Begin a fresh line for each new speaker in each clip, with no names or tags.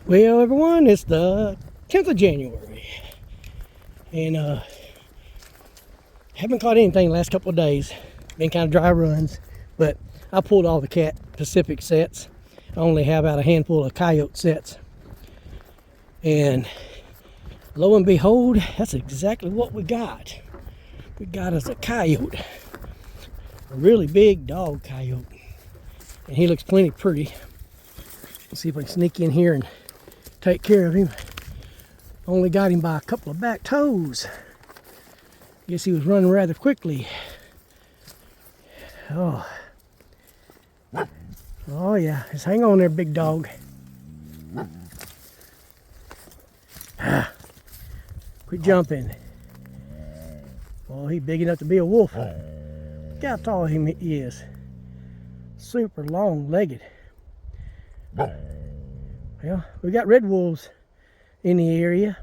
Well, everyone, it's the 10th of January, and haven't caught anything the last couple of days. Been kind of dry runs, but I pulled all the Cat Pacific sets. I only have about a handful of Coyote sets, and lo and behold, that's exactly what we got. We got us a Coyote, a really big dog Coyote, and he looks plenty pretty. Let's see if I can sneak in here and take care of him. Only got him by a couple of back toes. Guess he was running rather quickly. Oh yeah, just hang on there, big dog. Quit jumping. Oh, he's big enough to be a wolf. Look how tall he is. Super long-legged. Well, we got red wolves in the area,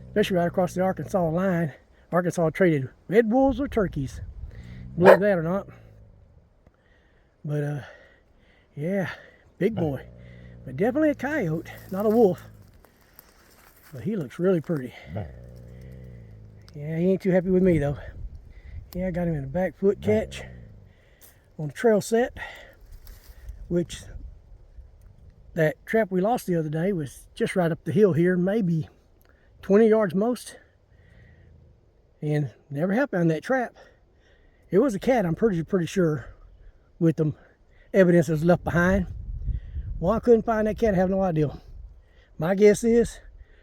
especially right across the Arkansas line. Arkansas traded red wolves with turkeys. Believe that or not. But yeah, big boy. But definitely a coyote, not a wolf. But he looks really pretty. Yeah, he ain't too happy with me though. Yeah, I got him in a back foot catch on the trail set, which that trap we lost the other day was just right up the hill here, maybe 20 yards most. And never happened on that trap. It was a cat, I'm pretty sure, with the evidence that was left behind. Well, I couldn't find that cat, I have no idea. My guess is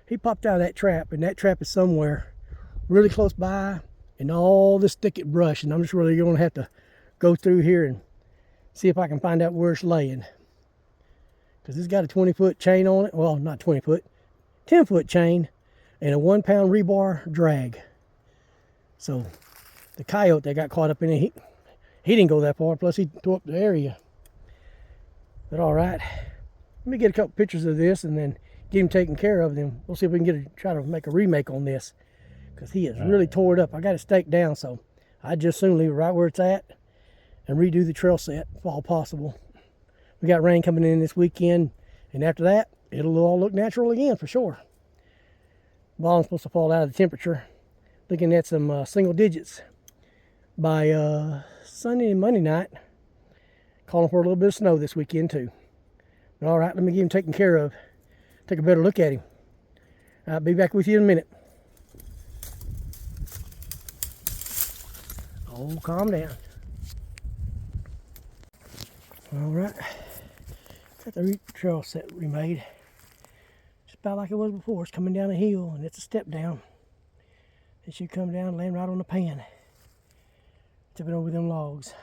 he popped out of that trap, and that trap is somewhere really close by in all this thicket brush, and I'm just really going to have to go through here and see if I can find out where it's laying. Because it's got a 20-foot chain on it. Well, not 20 foot, 10-foot chain and a 1-pound rebar drag. So the coyote that got caught up in it, he didn't go that far, plus he tore up the area. But all right, let me get a couple pictures of this and then get him taken care of. Then we'll see if we can try to make a remake on this, because he is really tore it up. I got it staked down, so I'd just soon leave it right where it's at and redo the trail set if all possible. We got rain coming in this weekend, and after that, it'll all look natural again for sure. Bottom's supposed to fall out of the temperature. Looking at some single digits by Sunday and Monday night. Calling for a little bit of snow this weekend too. But all right, let me get him taken care of. Take a better look at him. I'll be back with you in a minute. Oh, calm down. All right. Got the trail set remade. Just about like it was before. It's coming down a hill and it's a step down. It should come down and land right on the pan. Tipping over them logs.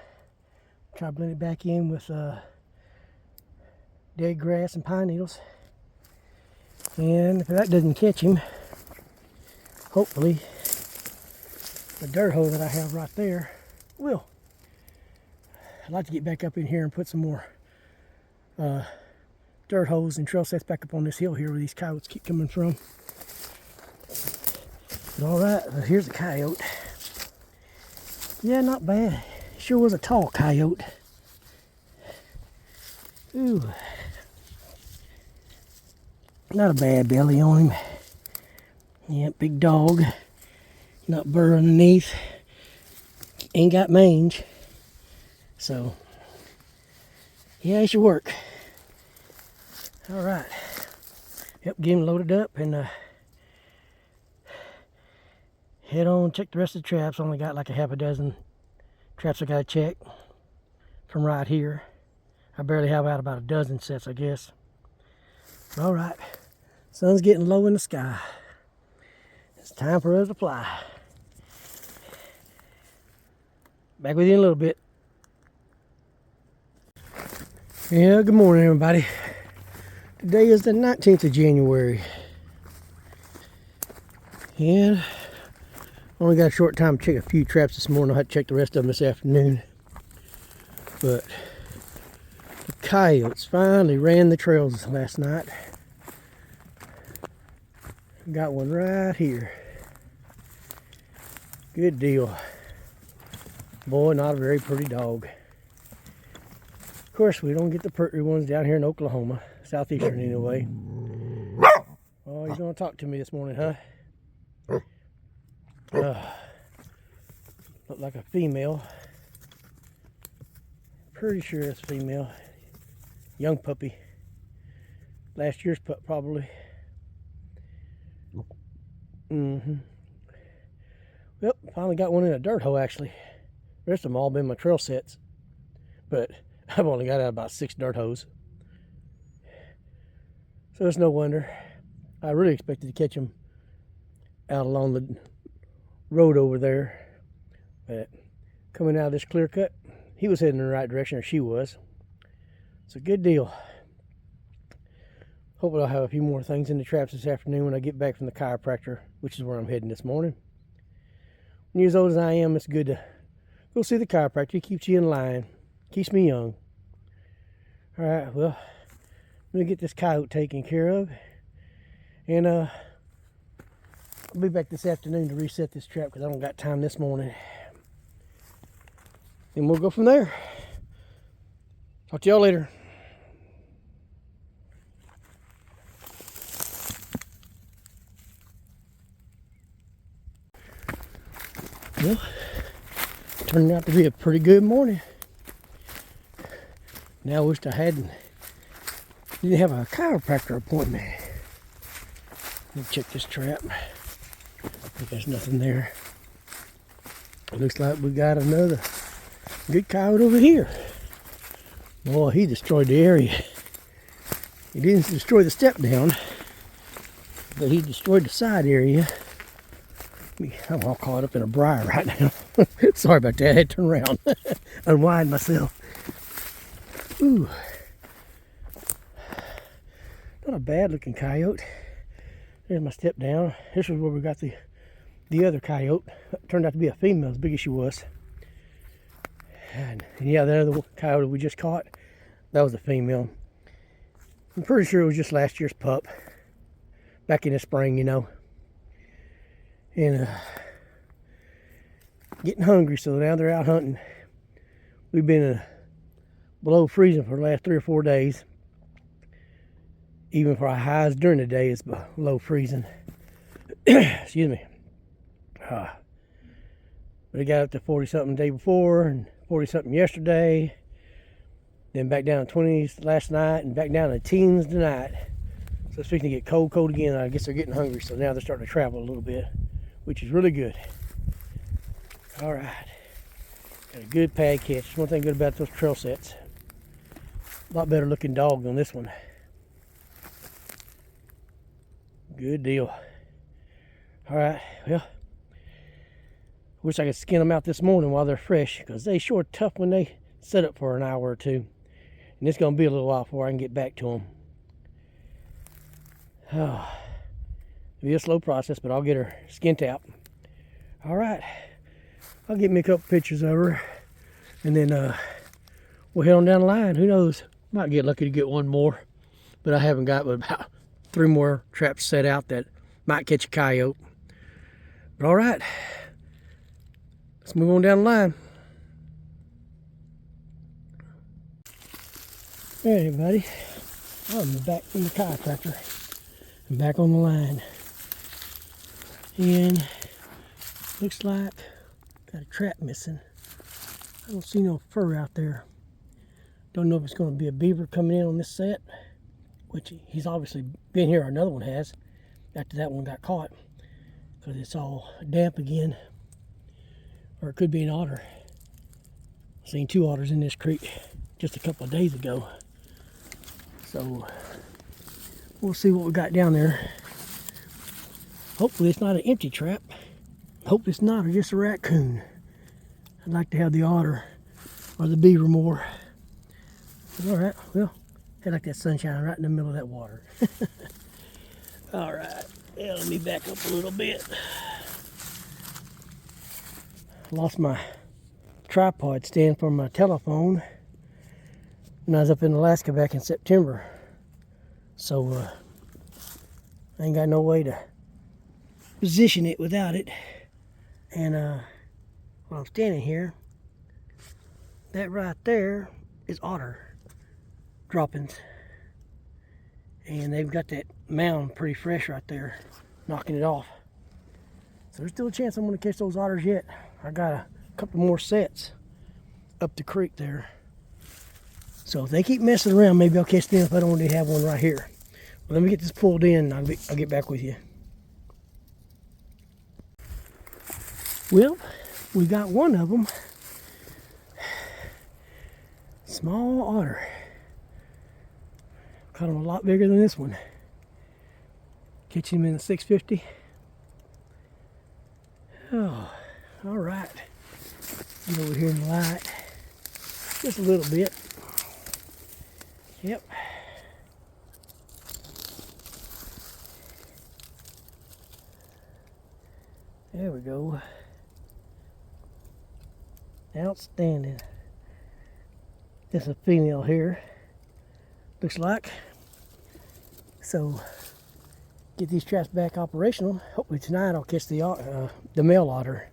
Try to blend it back in with dead grass and pine needles. And if that doesn't catch him, hopefully the dirt hole that I have right there will. I'd like to get back up in here and put some more dirt holes and trail sets back up on this hill here where these coyotes keep coming from. But all right, well, here's a coyote. Yeah, not bad. Sure was a tall coyote. Ooh. Not a bad belly on him. Yeah, big dog. Not burr underneath. Ain't got mange. So, yeah, it should work. All right. Yep, get him loaded up and head on, check the rest of the traps. Only got like a half a dozen traps I gotta check from right here. I barely have out about a dozen sets, I guess. All right, sun's getting low in the sky. It's time for us to fly. Back with you in a little bit. Yeah, good morning, everybody. Today is the 19th of January. And only got a short time to check a few traps this morning. I'll have to check the rest of them this afternoon. But the coyotes finally ran the trails last night. Got one right here. Good deal. Boy, not a very pretty dog. Of course, we don't get the pretty ones down here in Oklahoma, southeastern anyway. Oh, you're gonna talk to me this morning, huh? Look like a female. Pretty sure it's a female. Young puppy. Last year's pup, probably. Well, finally got one in a dirt hole, actually. The rest of them all been my trail sets. But I've only got out about 6 dirt holes. So it's no wonder. I really expected to catch him out along the road over there. But coming out of this clear cut, he was heading in the right direction, or she was. It's a good deal. Hopefully I'll have a few more things in the traps this afternoon when I get back from the chiropractor, which is where I'm heading this morning. When you're as old as I am, it's good to go see the chiropractor. He keeps you in line. Keeps me young. Alright, well, let me get this coyote taken care of. And I'll be back this afternoon to reset this trap because I don't got time this morning. And we'll go from there. Talk to y'all later. Well, turned out to be a pretty good morning. Now I wished I didn't have a chiropractor appointment. Let me check this trap. I think there's nothing there. It looks like we got another good coyote over here. Boy, he destroyed the area. He didn't destroy the step down, but he destroyed the side area. I'm all caught up in a briar right now. Sorry about that. I had to turn around. Unwind myself. Ooh. Not a bad looking coyote. There's my step down. This is where we got the other coyote. It turned out to be a female, as big as she was. And yeah, the other coyote we just caught, that was a female. I'm pretty sure it was just last year's pup. Back in the spring, you know. And getting hungry, so now they're out hunting. We've been below freezing for the last 3 or 4 days. Even for our highs during the day, it's below freezing. Excuse me. But it got up to 40-something the day before, and 40-something yesterday. Then back down to 20s last night, and back down to teens tonight. So it's fixing to get cold again. I guess they're getting hungry, so now they're starting to travel a little bit, which is really good. All right. Got a good pad catch. That's one thing good about those trail sets. A lot better looking dog than this one. Good deal. All right, well, wish I could skin them out this morning while they're fresh, because they sure tough when they set up for an hour or two. And it's going to be a little while before I can get back to them. Oh, it'll be a slow process, but I'll get her skinned out. All right, I'll get me a couple pictures of her, and then we'll head on down the line. Who knows? Might get lucky to get one more, but I haven't got but about 3 more traps set out that might catch a coyote. But all right, let's move on down the line. Hey everybody, I'm back from the chiropractor. I'm back on the line. And looks like got a trap missing. I don't see no fur out there. Don't know if it's going to be a beaver coming in on this set, which he's obviously been here, or another one has, after that one got caught, because it's all damp again. Or it could be an otter. I've seen 2 otters in this creek just a couple of days ago. So we'll see what we got down there. Hopefully it's not an empty trap. Hope it's not, or just a raccoon. I'd like to have the otter or the beaver more. All right, well, I like that sunshine right in the middle of that water. All right, yeah, let me back up a little bit. Lost my tripod stand for my telephone when I was up in Alaska back in September. So I ain't got no way to position it without it. And while I'm standing here, that right there is otter droppings. And they've got that mound pretty fresh right there, knocking it off. So there's still a chance I'm going to catch those otters yet. I got a couple more sets up the creek there. So if they keep messing around, maybe I'll catch them if I don't already have one right here. But let me get this pulled in and I'll get back with you. Well, we got one of them. Small otter. Caught him a lot bigger than this one. Catch him in the 650. Oh, all right. Get over here in the light. Just a little bit. Yep. There we go. Outstanding. It's a female here, looks like. So, get these traps back operational. Hopefully tonight I'll catch the male otter.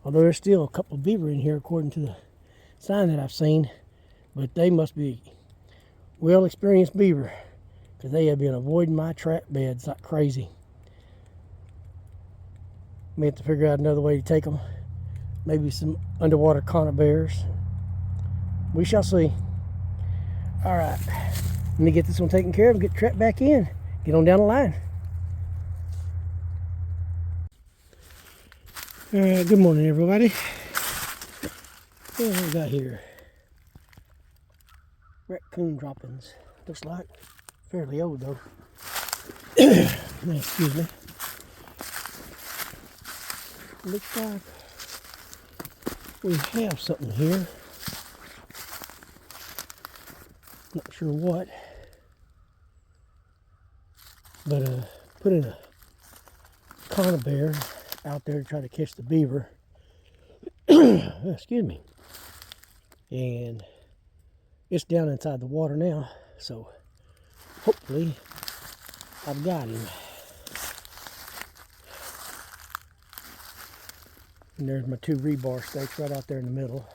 Although there's still a couple of beaver in here according to the sign that I've seen. But they must be well experienced beaver, because they have been avoiding my trap beds like crazy. May have to figure out another way to take them. Maybe some underwater conibears. We shall see. All right, let me get this one taken care of and get trapped back in. Get on down the line. All right, good morning, everybody. What have we got here? Raccoon droppings. Looks like fairly old though. Excuse me. Looks like we have something here. Not sure what, but put in a conibear out there to try to catch the beaver. Excuse me. And it's down inside the water now, so hopefully I've got him. And there's my two rebar stakes right out there in the middle.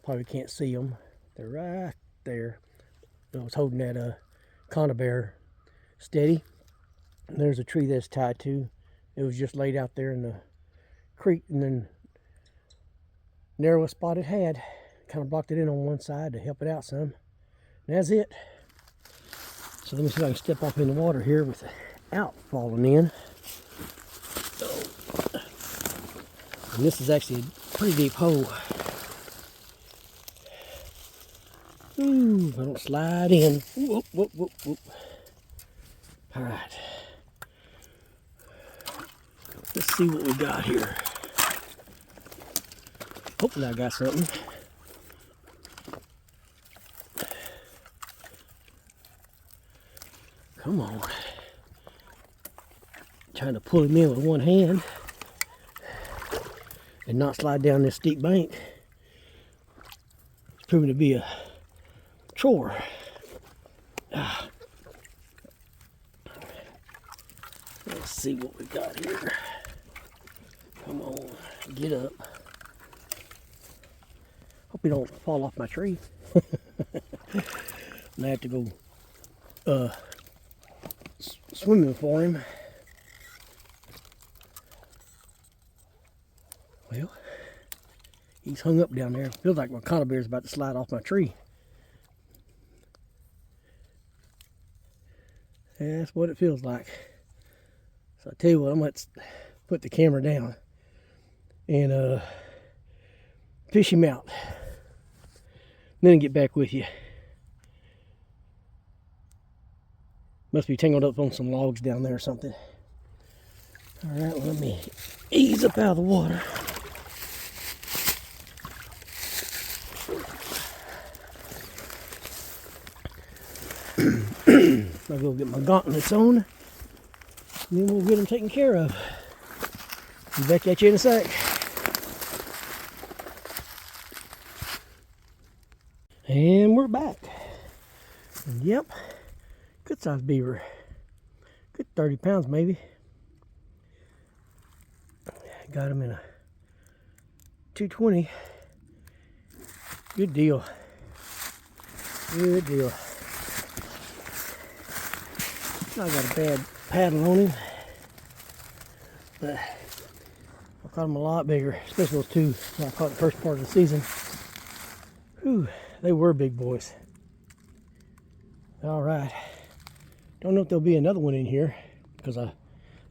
Probably can't see them. They're right there. I was holding that conibear steady. And there's a tree that's tied to. It was just laid out there in the creek, and then narrowest spot it had. Kind of blocked it in on one side to help it out some. And that's it. So let me see if I can step off in the water here without falling in. And this is actually a pretty deep hole. Ooh, if I don't slide in. Whoop, whoop, whoop, whoop. All right. Let's see what we got here. Hopefully I got something. Come on. Trying to pull him in with one hand and not slide down this steep bank. It's proving to be a chore. Let's see what we got here. Come on, get up. Hope he don't fall off my tree. I have to go swimming for him. Well, he's hung up down there. Feels like my conibear is about to slide off my tree. Yeah, that's what it feels like. So I tell you what, I'm going to put the camera down and fish him out. And then get back with you. Must be tangled up on some logs down there or something. All right, well, let me ease up out of the water. I'll go get my gauntlets on, and then we'll get them taken care of. Be back at you in a sec. And we're back. And yep, good sized beaver. Good 30 pounds maybe. Got him in a 220. Good deal. Good deal. I got a bad paddle on him, but I caught him a lot bigger, especially those two that I caught the first part of the season. Whew, they were big boys. All right. Don't know if there'll be another one in here, because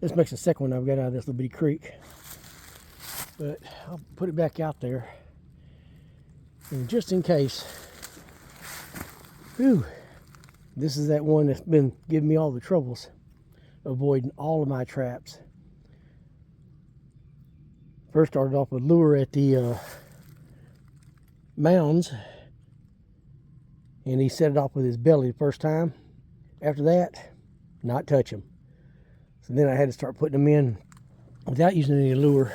this makes the second one I've got out of this little bitty creek. But I'll put it back out there, and just in case. Whew, this is that one that's been giving me all the troubles, avoiding all of my traps. First started off with lure at the mounds, and he set it off with his belly the first time. After that, not touch him. So then I had to start putting them in without using any lure.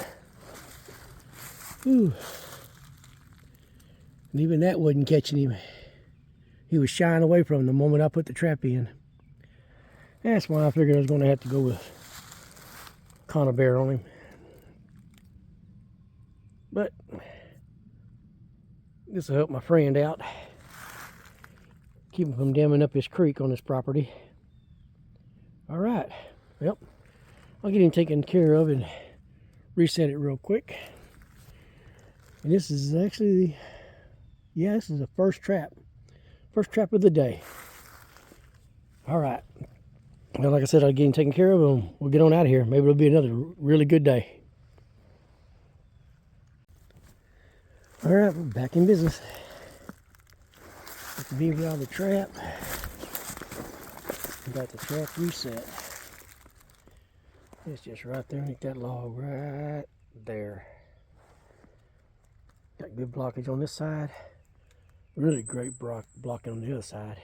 Whew. And even that wasn't catching him. He was shying away from him the moment I put the trap in. That's why I figured I was going to have to go with conibear on him. But this will help my friend out. Keep him from damming up his creek on his property. All right. Well, I'll get him taken care of and reset it real quick. And this is actually, this is the first trap. First trap of the day. All right. Well, like I said, I'll get him taken care of and we'll get on out of here. Maybe it'll be another really good day. All right, we're back in business. Get the beaver out of the trap. Got the trap reset. It's just right there underneath that log right there. Got good blockage on this side. Really great blocking on the other side.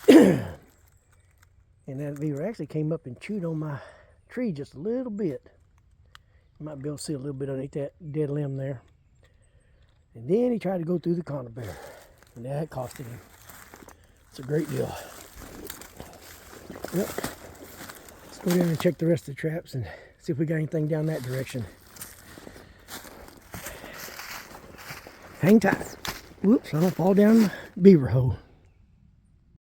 And that beaver actually came up and chewed on my tree just a little bit. You might be able to see a little bit underneath that dead limb there. And then he tried to go through the conibear. And that costed him. It's a great deal. Yep. Let's go down and check the rest of the traps and see if we got anything down that direction. Hang tight. Whoops, I don't fall down the beaver hole.